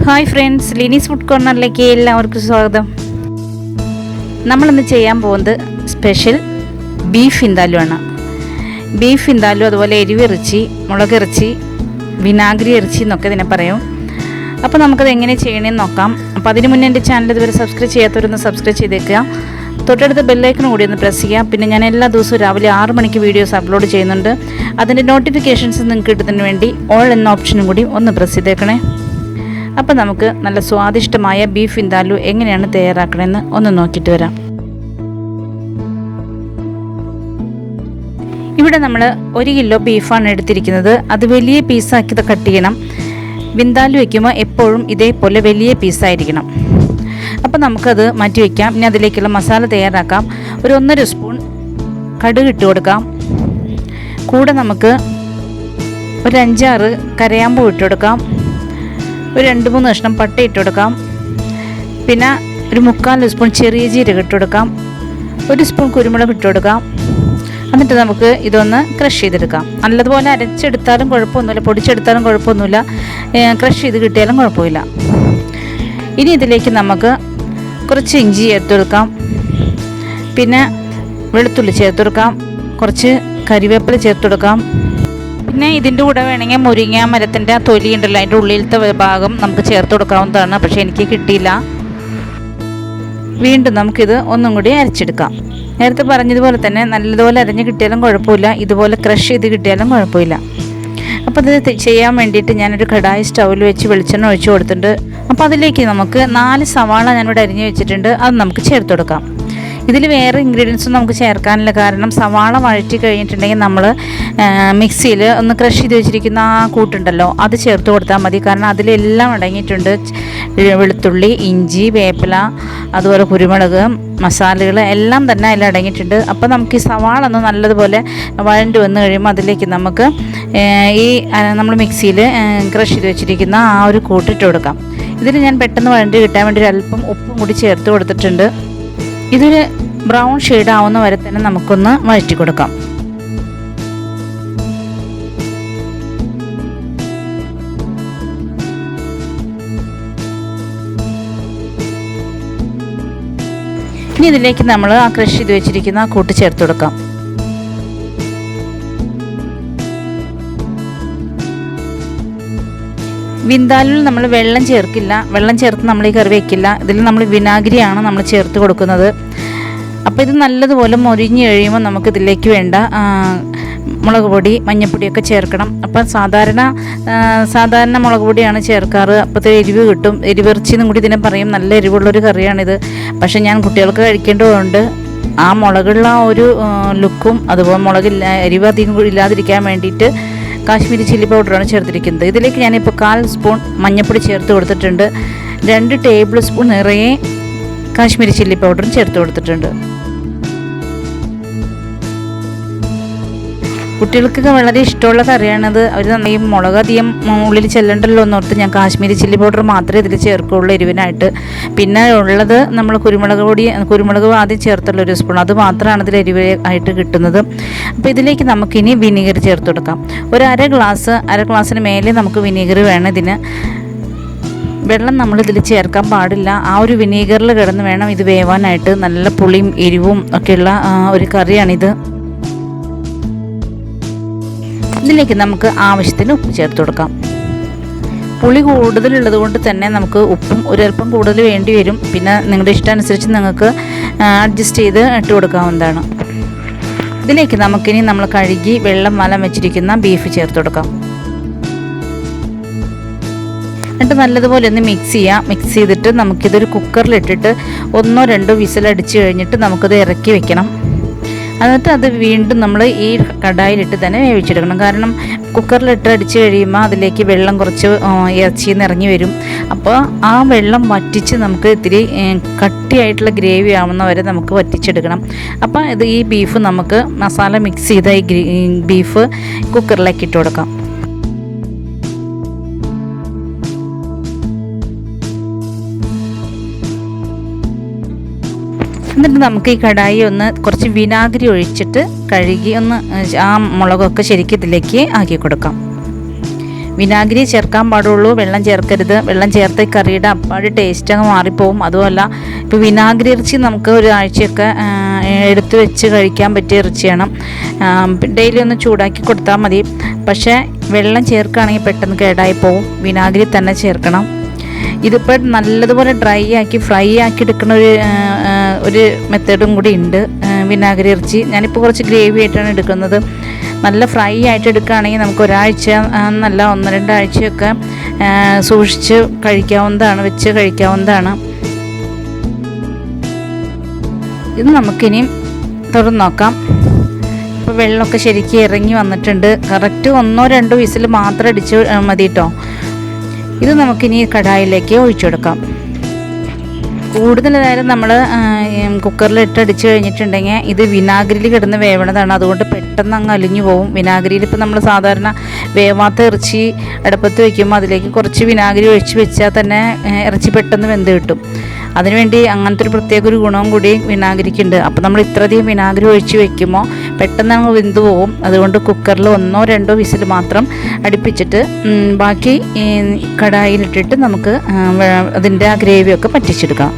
Hi friends, ലിനീസ് food കോർണറിലേക്ക് എല്ലാവർക്കും സ്വാഗതം. നമ്മളിന്ന് ചെയ്യാൻ പോകുന്നത് സ്പെഷ്യൽ ബീഫ് വിന്താലു ആണ്. ബീഫ് വിന്താലു അതുപോലെ എരിവിറച്ചി, മുളകിറച്ചി, വിനാഗിരി ഇറച്ചി എന്നൊക്കെ ഇതിനെ പറയും. അപ്പോൾ നമുക്കത് എങ്ങനെ ചെയ്യണമെന്ന് നോക്കാം. അപ്പോൾ അതിന് മുന്നേ എൻ്റെ ചാനൽ ഇതുവരെ സബ്സ്ക്രൈബ് ചെയ്യാത്തവരൊന്ന് സബ്സ്ക്രൈബ് ചെയ്തേക്കുക. തൊട്ടടുത്ത ബെല്ലൈക്കൺ കൂടി ഒന്ന് പ്രസ് ചെയ്യുക. പിന്നെ ഞാൻ എല്ലാ ദിവസവും രാവിലെ 6 മണിക്ക് വീഡിയോസ് അപ്ലോഡ് ചെയ്യുന്നുണ്ട്. അതിൻ്റെ നോട്ടിഫിക്കേഷൻസ് നിങ്ങൾക്ക് കിട്ടുന്നതിന് വേണ്ടി ഓൾ എന്ന ഓപ്ഷനും കൂടി ഒന്ന് പ്രസ് ചെയ്തേക്കണേ. അപ്പോൾ നമുക്ക് നല്ല സ്വാദിഷ്ടമായ ബീഫ് വിന്താലു എങ്ങനെയാണ് തയ്യാറാക്കണമെന്ന് ഒന്ന് നോക്കിയിട്ട് വരാം. ഇവിടെ നമ്മൾ 1 കിലോ ബീഫാണ് എടുത്തിരിക്കുന്നത്. അത് വലിയ പീസാക്കി കട്ട് ചെയ്യണം. വിന്താലു വയ്ക്കുമ്പോൾ എപ്പോഴും ഇതേപോലെ വലിയ പീസായിരിക്കണം. അപ്പോൾ നമുക്കത് മാറ്റി വയ്ക്കാം. ഇനി അതിലേക്കുള്ള മസാല തയ്യാറാക്കാം. ഒരു 1.5 സ്പൂൺ കടുക് ഇട്ട് കൊടുക്കാം. കൂടെ നമുക്ക് ഒരു 5-6 കരയാമ്പൂ ഇട്ട് കൊടുക്കാം. ഒരു 2-3 കഷ്ണം പട്ട ഇട്ട് കൊടുക്കാം. പിന്നെ ഒരു 3/4 സ്പൂൺ ചെറിയ ജീരകം ഇട്ട് കൊടുക്കാം. 1 സ്പൂൺ കുരുമുളക് ഇട്ട് കൊടുക്കാം. എന്നിട്ട് നമുക്ക് ഇതൊന്ന് ക്രഷ് ചെയ്തെടുക്കാം. നല്ലതുപോലെ അരച്ചെടുത്താലും കുഴപ്പമൊന്നുമില്ല, പൊടിച്ചെടുത്താലും കുഴപ്പമൊന്നുമില്ല, ക്രഷ് ചെയ്ത് കിട്ടിയാലും കുഴപ്പമില്ല. ഇനി ഇതിലേക്ക് നമുക്ക് കുറച്ച് ഇഞ്ചി ചേർത്ത് കൊടുക്കാം. പിന്നെ വെളുത്തുള്ളി ചേർത്ത് കൊടുക്കാം. കുറച്ച് കരിവേപ്പില ചേർത്ത് കൊടുക്കാം. പിന്നെ ഇതിൻ്റെ കൂടെ വേണമെങ്കിൽ മുരിങ്ങ മരത്തിൻ്റെ തൊലി ഉണ്ടല്ലോ, അതിൻ്റെ ഉള്ളിലത്തെ ഭാഗം നമുക്ക് ചേർത്ത് കൊടുക്കാവുന്നതാണ്. പക്ഷേ എനിക്ക് കിട്ടിയില്ല. വീണ്ടും നമുക്കിത് ഒന്നും കൂടി അരച്ചെടുക്കാം. നേരത്തെ പറഞ്ഞതുപോലെ തന്നെ നല്ലതുപോലെ അരഞ്ഞ് കിട്ടിയാലും കുഴപ്പമില്ല, ഇതുപോലെ ക്രഷ് ചെയ്ത് കിട്ടിയാലും കുഴപ്പമില്ല. അപ്പോൾ ഇത് ചെയ്യാൻ വേണ്ടിയിട്ട് ഞാനൊരു കടായി സ്റ്റൗവിൽ വെച്ച് വെളിച്ചെണ്ണ ഒഴിച്ച് കൊടുത്തിട്ടുണ്ട്. അപ്പോൾ അതിലേക്ക് നമുക്ക് 4 സവാള ഞാനിവിടെ അരിഞ്ഞ് വെച്ചിട്ടുണ്ട്. അത് നമുക്ക് ചേർത്ത് കൊടുക്കാം. ഇതിൽ വേറെ ഇൻഗ്രീഡിയൻസും നമുക്ക് ചേർക്കാനില്ല. കാരണം സവാള വഴറ്റി കഴിഞ്ഞിട്ടുണ്ടെങ്കിൽ നമ്മൾ മിക്സിയിൽ ഒന്ന് ക്രഷ് ചെയ്ത് വെച്ചിരിക്കുന്ന ആ കൂട്ടുണ്ടല്ലോ, അത് ചേർത്ത് കൊടുത്താൽ മതി. കാരണം അതിലെല്ലാം അടങ്ങിയിട്ടുണ്ട്. വെളുത്തുള്ളി, ഇഞ്ചി, വേപ്പില, അതുപോലെ കുരുമുളക്, മസാലകൾ എല്ലാം തന്നെ അതിൽ അടങ്ങിയിട്ടുണ്ട്. അപ്പോൾ നമുക്ക് ഈ സവാള ഒന്ന് നല്ലതുപോലെ വഴണ്ട് വന്ന് കഴിയുമ്പോൾ അതിലേക്ക് നമുക്ക് ഈ നമ്മൾ മിക്സിയിൽ ക്രഷ് ചെയ്ത് വെച്ചിരിക്കുന്ന ആ ഒരു കൂട്ടിട്ട് കൊടുക്കാം. ഇതിൽ ഞാൻ പെട്ടെന്ന് വഴണ്ട് കിട്ടാൻ വേണ്ടി ഒരു അല്പം ഉപ്പും കൂടി ചേർത്ത് കൊടുത്തിട്ടുണ്ട്. ഇതൊരു ബ്രൗൺ ഷെയ്ഡ് ആവുന്ന വരെ തന്നെ നമുക്കൊന്ന് വഴറ്റി കൊടുക്കാം. ഇനി ഇതിലേക്ക് നമ്മൾ ആ ക്രഷ് ചെയ്ത് വെച്ചിരിക്കുന്ന ആ കൂട്ട് ചേർത്ത് കൊടുക്കാം. വിന്താലിൽ നമ്മൾ വെള്ളം ചേർക്കില്ല. വെള്ളം ചേർത്ത് നമ്മൾ ഈ കറി വയ്ക്കില്ല. ഇതിൽ നമ്മൾ വിനാഗിരിയാണ് നമ്മൾ ചേർത്ത് കൊടുക്കുന്നത്. അപ്പോൾ ഇത് നല്ലതുപോലെ മൊരിഞ്ഞ് കഴിയുമ്പോൾ നമുക്കിതിലേക്ക് വേണ്ട മുളക് പൊടി, മഞ്ഞൾപ്പൊടിയൊക്കെ ചേർക്കണം. അപ്പം സാധാരണ മുളക് പൊടിയാണ് ചേർക്കാറ്. അപ്പോഴത്തെ എരിവ് കിട്ടും. എരിവിറച്ചിന്നും കൂടി ഇതിനെ പറയും. നല്ല എരിവുള്ളൊരു കറിയാണിത്. പക്ഷേ ഞാൻ കുട്ടികൾക്ക് കഴിക്കേണ്ടതുകൊണ്ട് ആ മുളകുള്ള ഒരു ലുക്കും അതുപോലെ എരിവ് അധികം ഇല്ലാതിരിക്കാൻ വേണ്ടിയിട്ട് കാശ്മീരി ചില്ലി പൗഡറാണ് ചേർത്തിരിക്കുന്നത്. ഇതിലേക്ക് ഞാനിപ്പോൾ 1/4 സ്പൂൺ മഞ്ഞൾപ്പൊടി ചേർത്ത് കൊടുത്തിട്ടുണ്ട്. 2 ടേബിൾ സ്പൂൺ നിറയെ കാശ്മീരി ചില്ലി പൗഡറും ചേർത്ത് കൊടുത്തിട്ടുണ്ട്. കുട്ടികൾക്കൊക്കെ വളരെ ഇഷ്ടമുള്ള കറിയാണിത്. അവർ നന്നായി മുളക് അധികം ഉള്ളിൽ ചെല്ലണ്ടല്ലോ എന്നോർത്ത് ഞാൻ കാശ്മീരി ചില്ലി പൗഡർ മാത്രമേ ഇതിൽ ചേർക്കുള്ളൂ എരിവിനായിട്ട്. പിന്നെ ഉള്ളത് നമ്മൾ കുരുമുളക് ആദ്യം ചേർത്തുള്ള 1 സ്പൂൺ, അത് മാത്രമാണ് ഇതിൽ എരിവ് ആയിട്ട് കിട്ടുന്നത്. അപ്പോൾ ഇതിലേക്ക് നമുക്കിനി വിനീഗർ ചേർത്ത് കൊടുക്കാം. ഒരു അര ഗ്ലാസ്സിന് മേലെ നമുക്ക് വിനീഗർ വേണം ഇതിന്. വെള്ളം നമ്മളിതിൽ ചേർക്കാൻ പാടില്ല. ആ ഒരു വിനീഗറിൽ കിടന്ന് വേണം ഇത് വേവാനായിട്ട്. നല്ല പുളിയും എരിവും ഒക്കെയുള്ള ഒരു കറിയാണിത്. ഇതിലേക്ക് നമുക്ക് ആവശ്യത്തിന് ഉപ്പ് ചേർത്ത് കൊടുക്കാം. പുളി കൂടുതലുള്ളത് കൊണ്ട് തന്നെ നമുക്ക് ഉപ്പും ഒരൽപ്പം കൂടുതൽ വേണ്ടി വരും. പിന്നെ നിങ്ങളുടെ ഇഷ്ടമനുസരിച്ച് നിങ്ങൾക്ക് അഡ്ജസ്റ്റ് ചെയ്ത് ഇട്ട് കൊടുക്കാവുന്നതാണ്. ഇതിലേക്ക് നമുക്കിനി നമ്മൾ കഴുകി വെള്ളം വലം വെച്ചിരിക്കുന്ന ബീഫ് ചേർത്ത് കൊടുക്കാം. എന്നിട്ട് നല്ലതുപോലെ ഒന്ന് മിക്സ് ചെയ്തിട്ട് നമുക്കിതൊരു കുക്കറിലിട്ടിട്ട് 1-2 വിസിലടിച്ച് കഴിഞ്ഞിട്ട് നമുക്കത് ഇറക്കി വെക്കണം. എന്നിട്ട് അത് വീണ്ടും നമ്മൾ ഈ കടായിലിട്ട് തന്നെ വേവിച്ചെടുക്കണം. കാരണം കുക്കറിലിട്ട് അടിച്ച് കഴിയുമ്പോൾ അതിലേക്ക് വെള്ളം കുറച്ച് ഇറച്ചിയിൽ നിന്ന് ഇറങ്ങി വരും. അപ്പോൾ ആ വെള്ളം വറ്റിച്ച് നമുക്ക് ഇത്തിരി കട്ടിയായിട്ടുള്ള ഗ്രേവി ആവുന്ന വരെ നമുക്ക് വറ്റിച്ചെടുക്കണം. അപ്പോൾ ഈ ബീഫ് നമുക്ക് മസാല മിക്സ് ചെയ്ത ഈ ബീഫ് കുക്കറിലേക്ക് ഇട്ട് കൊടുക്കാം. എന്നിട്ട് നമുക്ക് ഈ കടായി ഒന്ന് കുറച്ച് വിനാഗിരി ഒഴിച്ചിട്ട് കഴുകി ഒന്ന് ആ മുളകൊക്കെ ശരിക്കും ഇതിലേക്ക് ആക്കി കൊടുക്കാം. വിനാഗിരി ചേർക്കാൻ പാടുള്ളൂ, വെള്ളം ചേർക്കരുത്. വെള്ളം ചേർത്ത് കറിയുടെ അപ്പാട് ടേസ്റ്റ് അങ്ങ് മാറിപ്പോവും. അതുമല്ല ഇപ്പോൾ വിനാഗിരി ഇറച്ചി നമുക്ക് ഒരാഴ്ചയൊക്കെ എടുത്ത് വെച്ച് കഴിക്കാൻ പറ്റിയ ഇറച്ചിയാണ്. ഡെയിലി ഒന്ന് ചൂടാക്കി കൊടുത്താൽ മതി. പക്ഷേ വെള്ളം ചേർക്കുകയാണെങ്കിൽ പെട്ടെന്ന് കേടായി പോവും. വിനാഗിരി തന്നെ ചേർക്കണം. ഇതിപ്പോൾ നല്ലതുപോലെ ഡ്രൈ ആക്കി ഫ്രൈ ആക്കി എടുക്കുന്ന ഒരു മെത്തേഡും കൂടി ഉണ്ട് വിനാഗിരി ഇറച്ചി. ഞാനിപ്പോൾ കുറച്ച് ഗ്രേവി ആയിട്ടാണ് എടുക്കുന്നത്. നല്ല ഫ്രൈ ആയിട്ട് എടുക്കുകയാണെങ്കിൽ നമുക്ക് ഒരാഴ്ച നല്ല 1-2 ആഴ്ചയൊക്കെ സൂക്ഷിച്ച് കഴിക്കാവുന്നതാണ്, വെച്ച് കഴിക്കാവുന്നതാണ്. ഇത് നമുക്കിനി തുറന്ന് നോക്കാം. ഇപ്പോൾ വെള്ളമൊക്കെ ശരിക്കും ഇറങ്ങി വന്നിട്ടുണ്ട്. കറക്റ്റ് 1-2 വിസിൽ മാത്രം അടിച്ച് മതി കേട്ടോ. ഇത് നമുക്കിനി കടായിലേക്ക് ഒഴിച്ചു കൊടുക്കാം. കൂടുതൽ നേരം നമ്മൾ കുക്കറിലിട്ട് അടിച്ച് കഴിഞ്ഞിട്ടുണ്ടെങ്കിൽ ഇത് വിനാഗിരിയിൽ കിടന്ന് വേവണതാണ്. അതുകൊണ്ട് പെട്ടെന്ന് അങ്ങ് അലിഞ്ഞു പോകും. വിനാഗിരിയിൽ ഇപ്പോൾ നമ്മൾ സാധാരണ വേവാത്ത ഇറച്ചി അടുപ്പത്ത് വയ്ക്കുമ്പോൾ അതിലേക്ക് കുറച്ച് വിനാഗിരി ഒഴിച്ച് വെച്ചാൽ തന്നെ ഇറച്ചി പെട്ടെന്ന് വെന്ത് കിട്ടും. അതിനുവേണ്ടി അങ്ങനത്തെ ഒരു പ്രത്യേക ഒരു ഗുണവും കൂടി വിനാഗിരിക്കുണ്ട്. അപ്പോൾ നമ്മൾ ഇത്രയധികം വിനാഗിരി ഒഴിച്ച് വെക്കുമ്പോൾ പെട്ടെന്ന് അങ്ങ് വെന്ത് പോകും. അതുകൊണ്ട് കുക്കറിൽ 1-2 വിസിൽ മാത്രം അടുപ്പിച്ചിട്ട് ബാക്കി കടായിലിട്ടിട്ട് നമുക്ക് അതിൻ്റെ ആ ഗ്രേവിയൊക്കെ പറ്റിച്ചെടുക്കാം.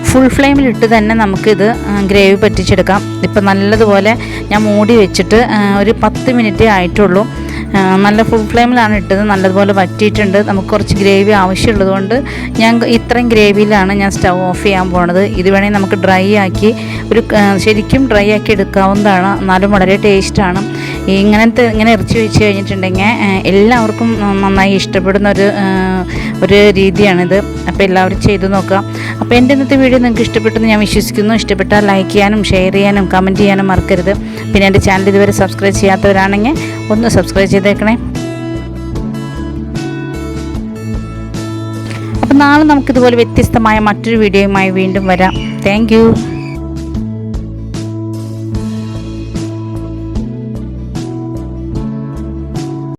ഫുൾ ഫ്ലെയിമിലിട്ട് തന്നെ നമുക്കിത് ഗ്രേവി പറ്റിച്ചെടുക്കാം. ഇപ്പം നല്ലതുപോലെ ഞാൻ മൂടി വെച്ചിട്ട് ഒരു 10 മിനിറ്റേ ആയിട്ടുള്ളൂ. നല്ല ഫുൾ ഫ്ലെയിമിലാണ് ഇട്ടത്. നല്ലതുപോലെ വറ്റിയിട്ടുണ്ട്. നമുക്ക് കുറച്ച് ഗ്രേവി ആവശ്യമുള്ളതുകൊണ്ട് ഞാൻ ഇത്രയും ഗ്രേവിയിലാണ് ഞാൻ സ്റ്റവ് ഓഫ് ചെയ്യാൻ പോണത്. ഇത് വേണമെങ്കിൽ നമുക്ക് ഡ്രൈ ആക്കി ശരിക്കും ഡ്രൈ ആക്കി എടുക്കാവുന്നതാണ്. എന്നാലും വളരെ ടേസ്റ്റാണ്. ഇങ്ങനെ ഇറച്ചി വെച്ച് കഴിഞ്ഞിട്ടുണ്ടെങ്കിൽ എല്ലാവർക്കും നന്നായി ഇഷ്ടപ്പെടുന്ന ഒരു രീതിയാണിത്. അപ്പോൾ എല്ലാവരും ചെയ്ത് നോക്കുക. അപ്പോൾ എൻ്റെ ഇന്നത്തെ വീഡിയോ നിങ്ങൾക്ക് ഇഷ്ടപ്പെട്ടെന്ന് ഞാൻ വിശ്വസിക്കുന്നു. ഇഷ്ടപ്പെട്ടാൽ ലൈക്ക് ചെയ്യാനും ഷെയർ ചെയ്യാനും കമൻറ്റ് ചെയ്യാനും മറക്കരുത്. പിന്നെ എൻ്റെ ചാനൽ ഇതുവരെ സബ്സ്ക്രൈബ് ചെയ്യാത്തവരാണെങ്കിൽ ഒന്ന് സബ്സ്ക്രൈബ് ചെയ്തേക്കണേ. അപ്പോൾ നാളെ നമുക്കിതുപോലെ വ്യത്യസ്തമായ മറ്റൊരു വീഡിയോയുമായി വീണ്ടും വരാം. Thank you.